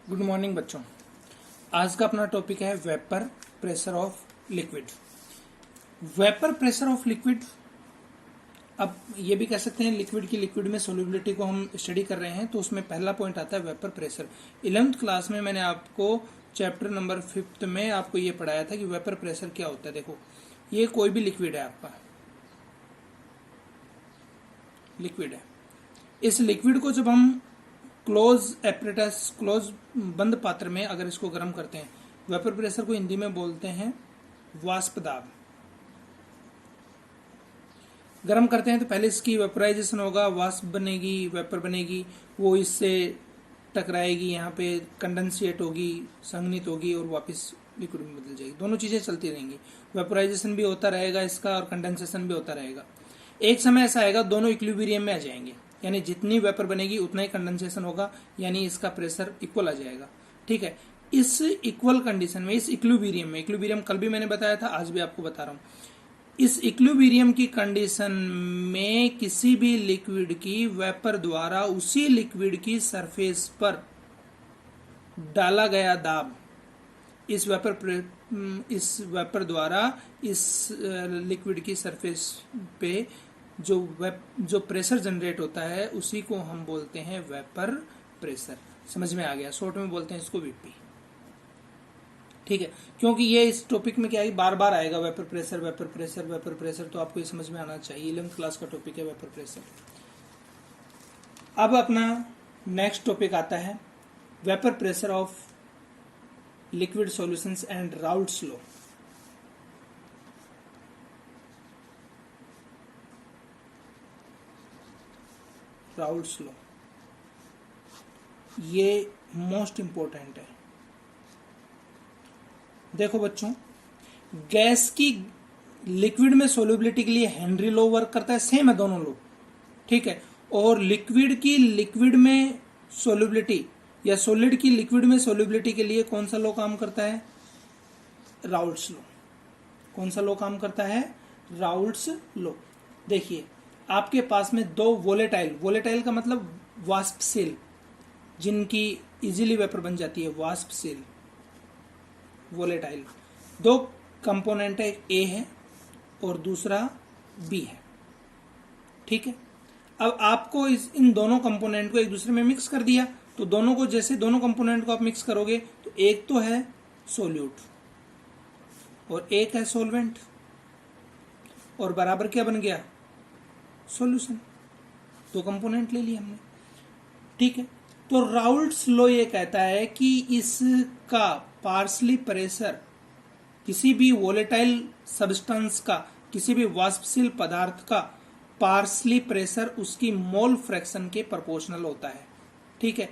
Good morning बच्चों। आज का अपना टॉपिक है vapour pressure of liquid. Vapour pressure of liquid, अब ये भी कह सकते हैं लिक्विड में सोल्यूबिलिटी को हम स्टडी कर रहे हैं, तो उसमें पहला पॉइंट आता है वेपर प्रेशर। 11th क्लास में मैंने आपको चैप्टर नंबर 5 में आपको ये पढ़ाया था कि वेपर प्रेशर क्या होता है। देखो, ये कोई भी लिक्विड है, आपका लिक्विड है। इस लिक्विड को जब हम क्लोज बंद पात्र में अगर इसको गर्म करते हैं, वेपर प्रेशर को हिंदी में बोलते हैं वाष्प दाब। गर्म करते हैं तो पहले इसकी वेपराइजेशन होगा, वाष्प बनेगी, वेपर बनेगी, वो इससे टकराएगी, यहाँ पे कंडेंसेट होगी, संघनित होगी और वापस लिक्विड में बदल जाएगी। दोनों चीजें चलती रहेंगी, वेपराइजेशन भी होता रहेगा इसका और कंडेंसेशन भी होता रहेगा। एक समय ऐसा आएगा दोनों इक्विलिब्रियम में आ जाएंगे, यानी जितनी वेपर बनेगी उतना ही कंडेंसेशन होगा, यानी इसका प्रेशर इक्वल आ जाएगा। ठीक है, इस इक्वल कंडीशन में, इस इक्विलिब्रियम में, इक्विलिब्रियम कल भी मैंने बताया था, आज भी आपको बता रहा हूं, इस इक्विलिब्रियम की कंडीशन में किसी भी लिक्विड की वेपर द्वारा उसी लिक्विड की सरफेस पर डाला गया दाब, इस वेपर द्वारा इस लिक्विड की सरफेस पे जो प्रेशर जनरेट होता है उसी को हम बोलते हैं वेपर प्रेशर। समझ में आ गया? शॉर्ट में बोलते हैं इसको वीपी। ठीक है, क्योंकि ये इस टॉपिक में क्या है, बार बार आएगा vapour pressure vapour pressure vapour pressure, तो आपको ये समझ में आना चाहिए। 11th क्लास का टॉपिक है वेपर प्रेशर। अब अपना नेक्स्ट टॉपिक आता है vapour pressure of liquid solutions and Raoult's law. Raoult's law ये मोस्ट इंपॉर्टेंट है। देखो बच्चों, गैस की लिक्विड में सोल्यूबिलिटी के लिए हेनरी लॉ वर्क करता है, सेम है दोनों लॉ। ठीक है, और लिक्विड की लिक्विड में सोल्यूबिलिटी या सॉलिड की लिक्विड में सोल्यूबिलिटी के लिए कौन सा लॉ काम करता है? Raoult's law. कौन सा लॉ काम करता है? Raoult's law. देखिए, आपके पास में दो वोलेटाइल का मतलब वाष्पशील, जिनकी इजीली वेपर बन जाती है, वाष्पशील वोलेटाइल। दो कंपोनेंट है, ए है और दूसरा बी है। ठीक है, अब आपको इन दोनों कंपोनेंट को एक दूसरे में मिक्स कर दिया, तो दोनों को, जैसे दोनों कंपोनेंट को आप मिक्स करोगे तो एक तो है सोल्यूट और एक है सॉल्वेंट, और बराबर क्या बन गया? सॉल्यूशन। दो कंपोनेंट ले लिए हमने। ठीक है, तो राउल्ट्स लॉ ये कहता है कि इसका पार्शली प्रेशर, किसी भी वोलेटाइल सब्सटेंस का, किसी भी वाष्पशील पदार्थ का पार्शली प्रेशर उसकी मोल फ्रैक्शन के प्रोपोर्शनल होता है। ठीक है,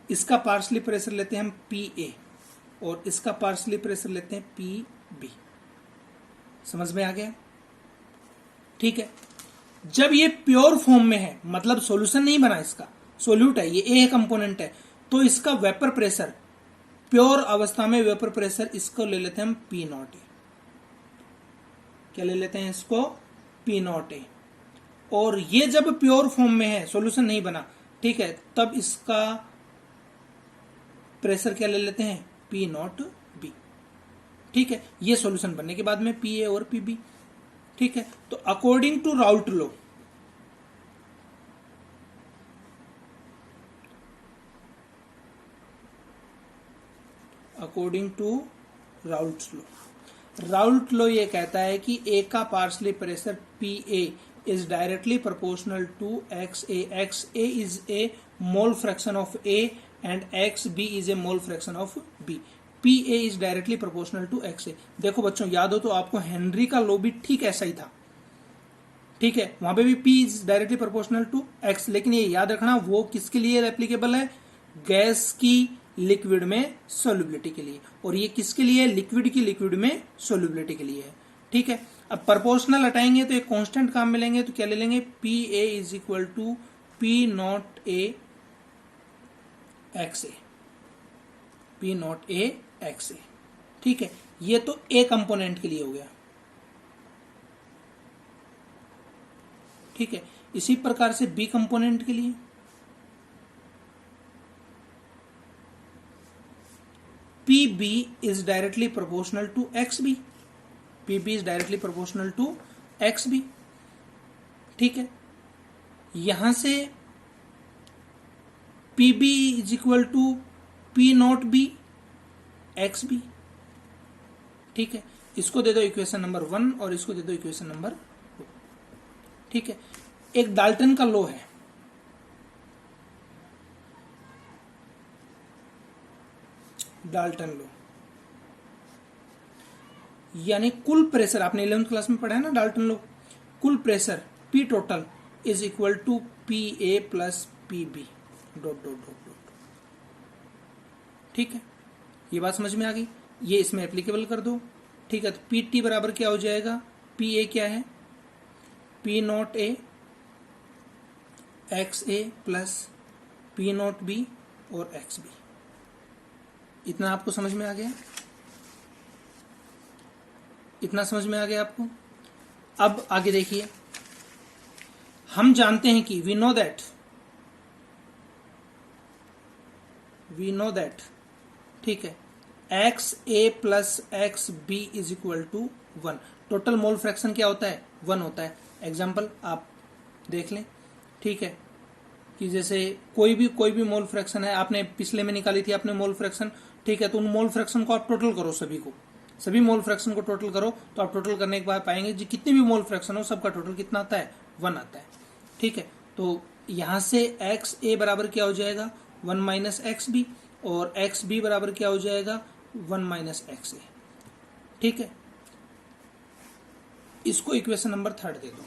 इसका पार्शली प्रेशर लेते हैं हम Pa और इसका पार्शली प्रेशर लेते हैं Pb। समझ में आ गया? ठीक है, जब ये प्योर फॉर्म में है, मतलब सॉल्यूशन नहीं बना, इसका सोल्यूट है, ये ए कंपोनेंट है, तो इसका वेपर प्रेशर, प्योर अवस्था में वेपर प्रेशर, इसको ले लेते हैं हम P0A। क्या ले लेते हैं इसको? P0A। और ये जब प्योर फॉर्म में है, सॉल्यूशन नहीं बना, ठीक है, तब इसका प्रेशर क्या ले लेते हैं? P0B। ठीक है, ये सॉल्यूशन बनने के बाद में Pa और Pb। ठीक है, तो according to Raoult law, Raoult law ये कहता है कि ए का partially pressure Pa is directly proportional to XA. XA is a mole fraction of A and XB is a mole fraction of B. Pa is directly proportional to XA। देखो बच्चों, याद हो तो आपको हेनरी का law भी ठीक ऐसा ही था। ठीक है, वहां पे भी P is directly proportional to X, लेकिन ये याद रखना वो किसके लिए एप्लीकेबल है? गैस की लिक्विड में सोल्यूबिलिटी के लिए, और ये किसके लिए? लिक्विड की लिक्विड में सोल्यूबिलिटी के लिए है। ठीक है, अब प्रोपोर्शनल हटाएंगे तो एक कांस्टेंट काम मिलेंगे, तो क्या ले लेंगे? Pa is equal to P0A XA। P0A XA। ठीक है, ये तो ए कंपोनेंट के लिए हो गया। ठीक है, इसी प्रकार से बी कंपोनेंट के लिए P B is directly proportional to X B, P B is directly proportional to X B. ठीक है, यहां से P B is equal to P not B x B. ठीक है, इसको दे दो इक्वेशन नंबर 1 और इसको दे दो इक्वेशन नंबर 2। ठीक है, एक डाल्टन का लॉ है, डाल्टन लॉ, यानी कुल प्रेशर, आपने 11th क्लास में पढ़ा है ना डाल्टन लॉ। कुल pressure P total is equal to P A plus P B dot dot dot dot. ठीक है, ये बात समझ में आ गई, ये इसमें एप्लीकेबल कर दो। ठीक है, तो पी टी बराबर क्या हो जाएगा, पी ए क्या है, P not A x A plus P not B और एक्स बी। इतना आपको समझ में आ गया, इतना समझ में आ गया आपको। अब आगे देखिए, हम जानते हैं कि वी नो दैट ठीक है, x A plus x B is equal to 1। Total mole fraction क्या होता है, 1 होता है। एग्जाम्पल आप देख लें। ठीक है, कि जैसे कोई भी मोल फ्रैक्शन है, आपने पिछले में निकाली थी आपने मोल फ्रैक्शन। ठीक है, तो उन मोल फ्रैक्शन को आप टोटल करो, सभी मोल फ्रैक्शन को टोटल करो, तो आप टोटल करने के बाद पाएंगे जी कितने भी मोल फ्रैक्शन हो सबका टोटल कितना आता है, 1 आता है। ठीक है, तो यहां से एक्स ए बराबर क्या हो जाएगा, 1 माइनस एक्स बी, और एक्स बी बराबर क्या हो जाएगा, 1 माइनस एक्स ए। ठीक है, इसको इक्वेशन नंबर 3 दे दो,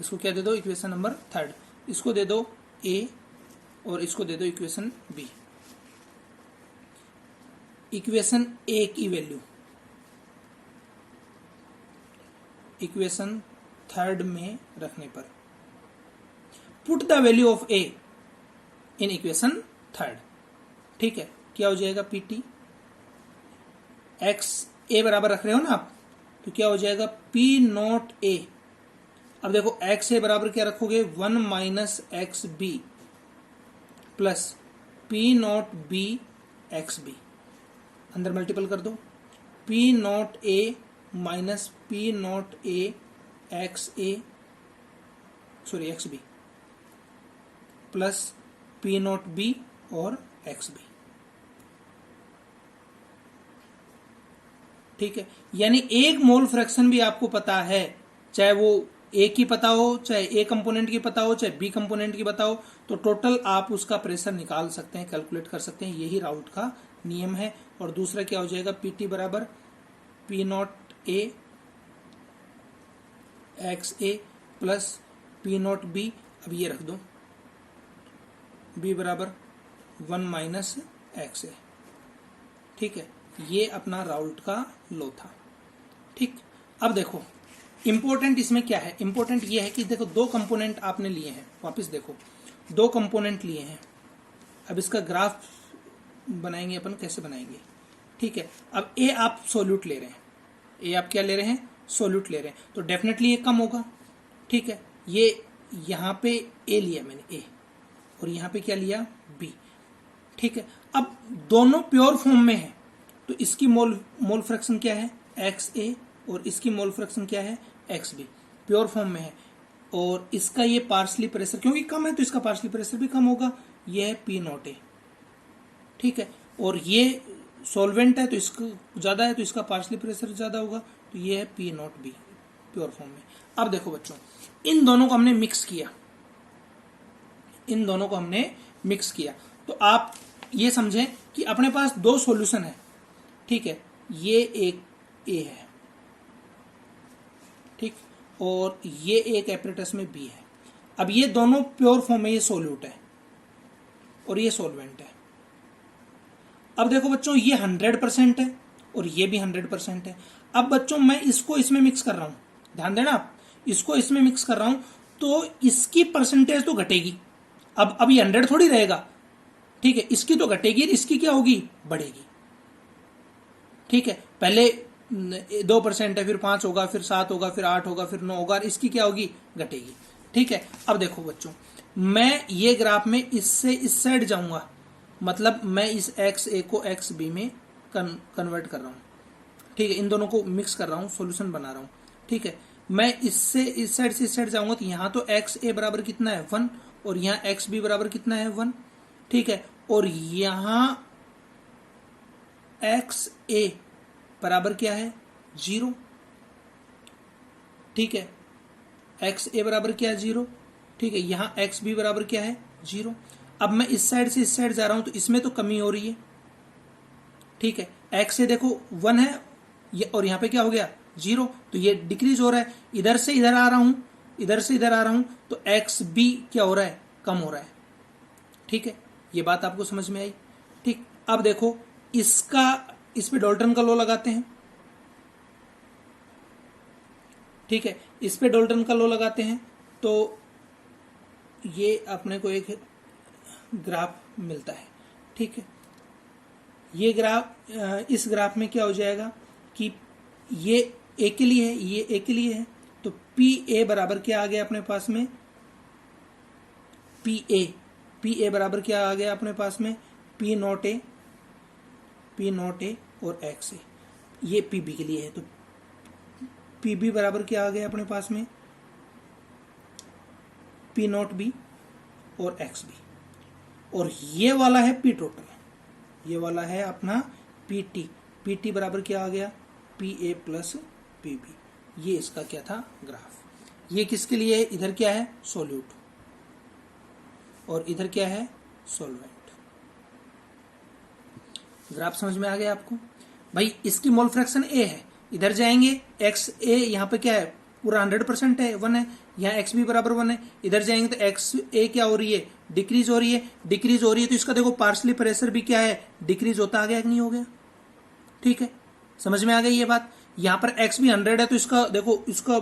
इसको क्या दे दो, इक्वेशन नंबर 3। इसको दे दो ए और इसको दे दो इक्वेशन बी। इक्वेशन ए की वैल्यू इक्वेशन 3 में रखने पर, put the value of A in equation 3। ठीक है, क्या हो जाएगा, पी टी एक्स ए बराबर रख रहे हो ना आप, तो क्या हो जाएगा, पी नॉट ए। अब देखो एक्स ए बराबर क्या रखोगे, 1 minus x B plus P not B x B, अंदर मल्टीपल कर दो, P not A minus P not A x A sorry x B plus P not B और एक्स बी। ठीक है, यानी एक मोल फ्रैक्शन भी आपको पता है, चाहे वो ए की पता हो, चाहे ए कंपोनेंट की पता हो, चाहे बी कंपोनेंट की पता हो, तो टोटल आप उसका प्रेशर निकाल सकते हैं, कैलकुलेट कर सकते हैं। यही राउट का नियम है। और दूसरा क्या हो जाएगा, पी टी बराबर P not A x A plus P not B, अब ये रख दो, बी बराबर 1 माइनस एक्स ए। ठीक है, ये अपना राउट का लो था। ठीक, अब देखो इंपॉर्टेंट इसमें क्या है, इंपॉर्टेंट ये है कि देखो 2 कंपोनेंट आपने लिए हैं, वापस देखो 2 कंपोनेंट लिए हैं। अब इसका ग्राफ बनाएंगे अपन, कैसे बनाएंगे। ठीक है, अब ए आप सोल्यूट ले रहे हैं, ए आप क्या ले रहे हैं, सोल्यूट ले रहे हैं, तो डेफिनेटली ये कम होगा। ठीक है, ये यहां पे ए लिया मैंने, ए, और यहां पे क्या लिया, बी। ठीक है, अब दोनों प्योर फॉर्म में है, तो इसकी मोल फ्रैक्शन क्या है, एक्स ए, और इसकी मोल फ्रैक्शन क्या है, एक्स बी, प्योर फॉर्म में है। और इसका ये पार्शली प्रेशर क्योंकि कम है तो इसका पार्शली प्रेशर भी कम होगा, ये है पी नॉट ए। ठीक है, और ये सॉल्वेंट है तो इसका ज्यादा है तो इसका पार्शली प्रेशर ज्यादा होगा, तो ये है P not B pure form में। अब देखो बच्चों, इन दोनों को हमने मिक्स किया, इन दोनों को हमने मिक्स किया, तो आप ये समझें कि अपने पास 2 सॉल्यूशन है। ठीक है, ये एक ए है, ठीक, और ये एक एपरेटस में बी है। अब ये दोनों प्योर फॉर्म में, ये सोल्यूट है और ये सॉल्वेंट है। अब देखो बच्चों, ये 100% है और ये भी 100% है। अब बच्चों मैं इसको इसमें मिक्स कर रहा हूं, ध्यान देना आप, इसको इसमें मिक्स कर रहा हूं तो इसकी परसेंटेज तो घटेगी। अब ये 100 थोड़ी रहेगा, ठीक है, इसकी तो घटेगी, इसकी क्या होगी, बढ़ेगी। ठीक है, पहले 2% है, फिर 5 होगा, फिर 7 होगा, फिर 8 होगा, फिर 9 होगा, इसकी क्या होगी, घटेगी। ठीक है, अब देखो बच्चों, मैं ये ग्राफ में इससे इस साइड जाऊंगा, मतलब मैं इस एक्स ए को एक्स बी में कन्वर्ट कर रहा हूँ, ठीक है, इन दोनों को मिक्स कर रहा हूँ, सॉल्यूशन बना रहा हूँ, ठीक है। मैं इससे इस साइड से इस साइड जाऊंगा तो यहाँ तो एक्स ए बराबर कितना है 1 और यहाँ एक्स बी बराबर कितना है 1, ठीक है, और यहाँ एक्स ए बराबर क्या है 0, ठीक है, एक्स ए बराबर क्या है 0, ठीक है, यहाँ एक्स बी बराबर क्या है 0। अब मैं इस साइड से इस साइड जा रहा हूं तो इसमें तो कमी हो रही है, ठीक है, एक्स ए देखो 1 है और यहाँ पे क्या हो गया 0, तो ये डिक्रीज हो रहा है। इधर से इधर आ रहा हूं, इधर से इधर आ रहा हूं तो एक्स बी क्या हो रहा है, कम हो रहा है, ठीक है, ये बात आपको समझ में आई, ठीक। अब देखो इसका, इस पे डाल्टन का लॉ लगाते हैं, ठीक है, इस पे डाल्टन का लॉ लगाते हैं तो ये अपने को एक ग्राफ मिलता है, ठीक है। ये ग्राफ, इस ग्राफ में क्या हो जाएगा कि ये ए के लिए है, ये ए के लिए है, तो पी ए बराबर क्या आ गया अपने पास में, पी ए बराबर क्या आ गया अपने पास में, पी नॉट ए और एक्स ए, ये पी बी के लिए है, तो पी बी बराबर क्या आ गया अपने पास में, पी नॉट बी और एक्स बी, और ये वाला है पी टोटल, ये वाला है अपना पी टी बराबर क्या आ गया, P A plus P B, ये इसका क्या था ग्राफ। ये किसके लिए है, इधर क्या है सोल्यूट और इधर क्या है सॉल्वेंट। ग्राफ समझ में आ गया आपको भाई। इसकी मोल फ्रैक्शन ए है, इधर जाएंगे एक्स ए यहाँ पे क्या है पूरा 100% है 1 है, यहाँ एक्स बी बराबर 1 है, इधर जाएंगे तो एक्स ए क्या हो रही है डिक्रीज हो रही है, डिक्रीज हो रही है तो इसका देखो पार्शली प्रेशर भी क्या है डिक्रीज होता आ गया कि नहीं हो गया, ठीक है, समझ में आ गई ये बात। यहाँ पर एक्स भी 100 है तो इसका देखो, इसका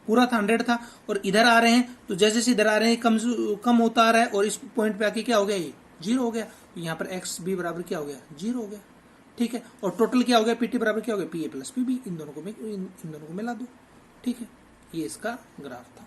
पूरा था 100 था और इधर आ रहे हैं तो जैसे जैसे इधर आ रहे हैं कम होता आ रहा है और इस पॉइंट पे आके क्या हो गया ये 0 हो गया, तो यहाँ पर एक्स बी बराबर क्या हो गया 0 हो गया, ठीक है, और टोटल क्या हो गया पीटी बराबर क्या हो गया P A plus P B, इन दोनों को मिला दो, ठीक है, ये इसका ग्राफ था।